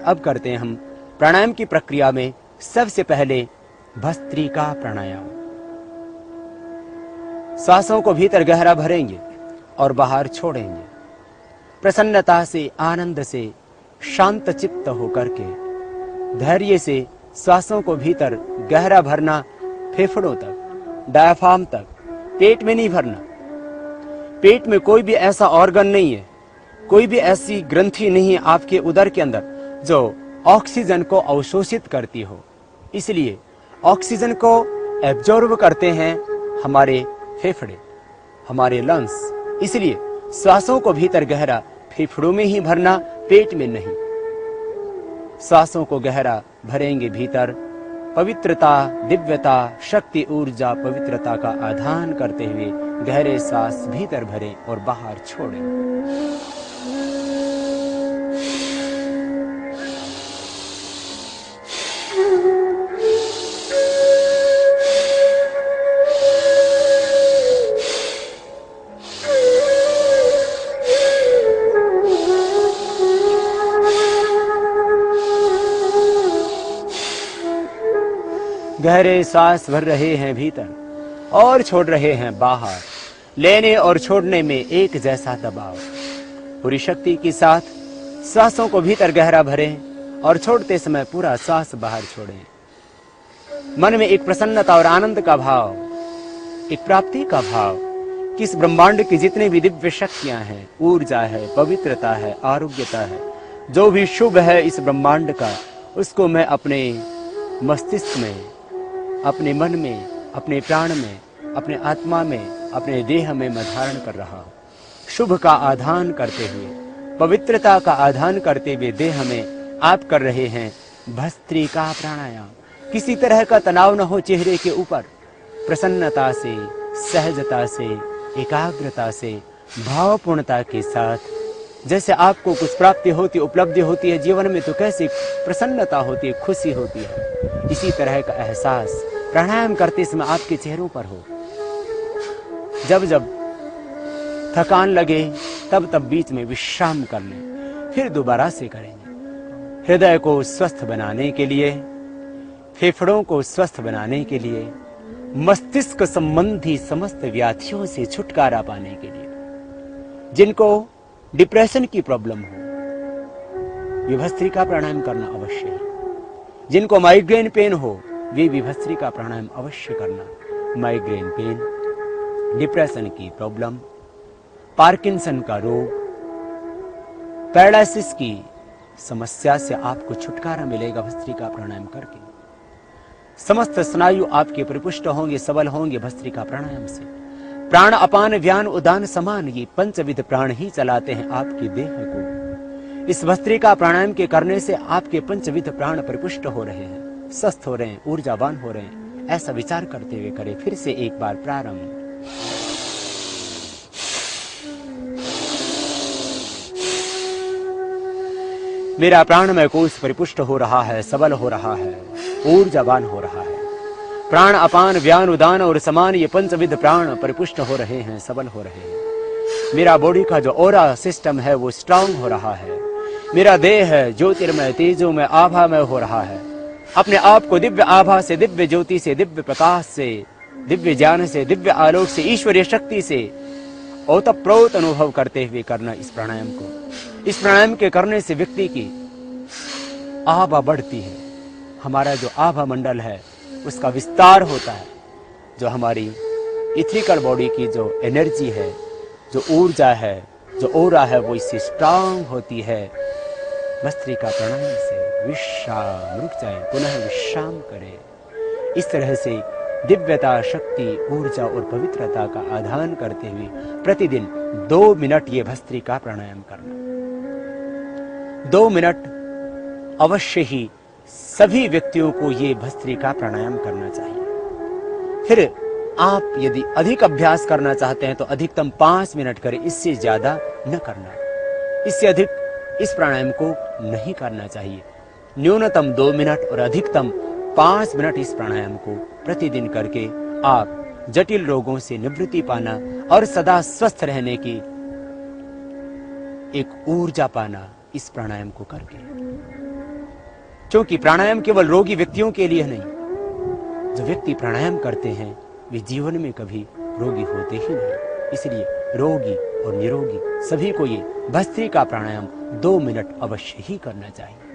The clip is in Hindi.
अब करते हैं हम प्राणायाम की प्रक्रिया में सबसे पहले भस्त्रिका प्राणायाम। सांसों को भीतर गहरा भरेंगे और बाहर छोड़ेंगे। प्रसन्नता से, आनंद से, शांत चित्त होकर के धैर्य से सांसों को भीतर गहरा भरना, फेफड़ों तक, डायफ्राम तक, पेट में नहीं भरना। पेट में कोई भी ऐसा ऑर्गन नहीं है, कोई भी ऐसी ग्रंथि नहीं है आपके उदर के अंदर जो ऑक्सीजन को अवशोषित करती हो। इसलिए ऑक्सीजन को एब्जॉर्ब करते हैं हमारे फेफड़े, हमारे लंग्स। इसलिए सांसों को भीतर गहरा फेफड़ों में ही भरना, पेट में नहीं। सांसों को गहरा भरेंगे भीतर, पवित्रता, दिव्यता, शक्ति, ऊर्जा, पवित्रता का आधान करते हुए गहरे सांस भीतर भरें और बाहर छोड़ें। गहरे सांस भर रहे हैं भीतर और छोड़ रहे हैं बाहर। लेने और छोड़ने में एक जैसा दबाव। पूरी शक्ति के साथ सांसों को भीतर गहरा भरें और छोड़ते समय पूरा सांस बाहर छोड़ें। मन में एक प्रसन्नता और आनंद का भाव, एक प्राप्ति का भाव कि इस ब्रह्मांड की जितने भी दिव्य शक्तियां हैं, ऊर्जा है, पवित्रता है, आरोग्यता है, जो भी शुभ है इस ब्रह्मांड का, उसको मैं अपने मस्तिष्क में, अपने मन में, अपने प्राण में, अपने आत्मा में, अपने देह में मैं धारण कर रहा हूँ। शुभ का आधान करते हुए, पवित्रता का आधान करते हुए देह में आप कर रहे हैं भस्त्रिका प्राणायाम। किसी तरह का तनाव न हो चेहरे के ऊपर। प्रसन्नता से, सहजता से, एकाग्रता से, भावपूर्णता के साथ। जैसे आपको कुछ प्राप्ति होती, उपलब्धि होती है जीवन में, तो कैसे प्रसन्नता होती है, खुशी होती है, इसी तरह का एहसास प्राणायाम करते समय आपके चेहरों पर हो। जब जब थकान लगे तब तब बीच में विश्राम कर लें, फिर दोबारा से करेंगे। हृदय को स्वस्थ बनाने के लिए, फेफड़ों को स्वस्थ बनाने के लिए, मस्तिष्क संबंधी समस्त व्याधियों से छुटकारा पाने के लिए, जिनको डिप्रेशन की प्रॉब्लम हो, वे भस्त्रिका प्राणायाम करना अवश्य है। जिनको माइग्रेन पेन हो, वे भी भस्त्रिका प्राणायाम अवश्य करना। माइग्रेन पेन, डिप्रेशन की प्रॉब्लम, पार्किंसन का रोग, पैरालिसिस की समस्या से आपको छुटकारा मिलेगा भस्त्रिका प्राणायाम करके। समस्त स्नायु आपके परिपुष्ट होंगे, सबल होंगे भस्त्रिका प्राणायाम से। प्राण, अपान, व्यान, उदान, समान, ये पंचविध प्राण ही चलाते हैं आपके देह को। इस भस्त्रिका प्राणायाम के करने से आपके पंचविध प्राण परिपुष्ट हो रहे हैं, स्वस्थ हो रहे हैं, ऊर्जावान हो रहे हैं। ऐसा विचार करते हुए करें। फिर से एक बार प्रारंभ। मेरा प्राणमय कोश परिपुष्ट हो रहा है, सबल हो रहा है, ऊर्जावान हो रहा है। प्राण, अपान, व्यान, उदान और समान, ये पंचविध प्राण परिपुष्ट हो रहे हैं, सबल हो रहे हैं। मेरा बॉडी का जो ऑरा सिस्टम है वो स्ट्रांग हो रहा है। मेरा देह है ज्योतिर्मय, तेजोमय, आभामय हो रहा है। अपने आप को दिव्य आभा से, दिव्य ज्योति से, दिव्य प्रकाश से, दिव्य ज्ञान से, दिव्य आलोक से, ईश्वरीय शक्ति से ओतप्रोत अनुभव करते हुए करना इस प्राणायाम को। इस प्राणायाम के करने से व्यक्ति की आभा बढ़ती है। हमारा जो आभा मंडल है उसका विस्तार होता है। जो हमारी इथरिकल बॉडी की जो एनर्जी है, जो ऊर्जा है, जो ओरा है, वो इससे स्ट्रांग होती है। भस्त्रिका प्राणायाम से विश्राम, रुक जाए, पुनः विश्राम करें। इस तरह से दिव्यता, शक्ति, ऊर्जा और पवित्रता का आधान करते हुए प्रतिदिन 2 मिनट ये भस्त्रिका प्राणायाम करना। 2 मिनट अवश्य ही सभी व्यक्तियों को ये भस्त्रिका प्राणायाम करना चाहिए। फिर आप यदि अधिक अभ्यास करना चाहते हैं तो अधिकतम 5 मिनट करें, इससे ज्यादा न करना। इससे अधिक इस प्राणायाम को नहीं करना चाहिए। न्यूनतम 2 मिनट और अधिकतम 5 मिनट इस प्राणायाम को प्रतिदिन करके आप जटिल रोगों से निवृत्ति पाना और सदा स्वस्थ रहने की एक ऊर्जा पाना इस प्राणायाम को करके। क्योंकि प्राणायाम केवल रोगी व्यक्तियों के लिए नहीं, जो व्यक्ति प्राणायाम करते हैं वे जीवन में कभी रोगी होते ही नहीं। इसलिए रोगी और निरोगी सभी को ये भस्त्रिका प्राणायाम 2 मिनट अवश्य ही करना चाहिए।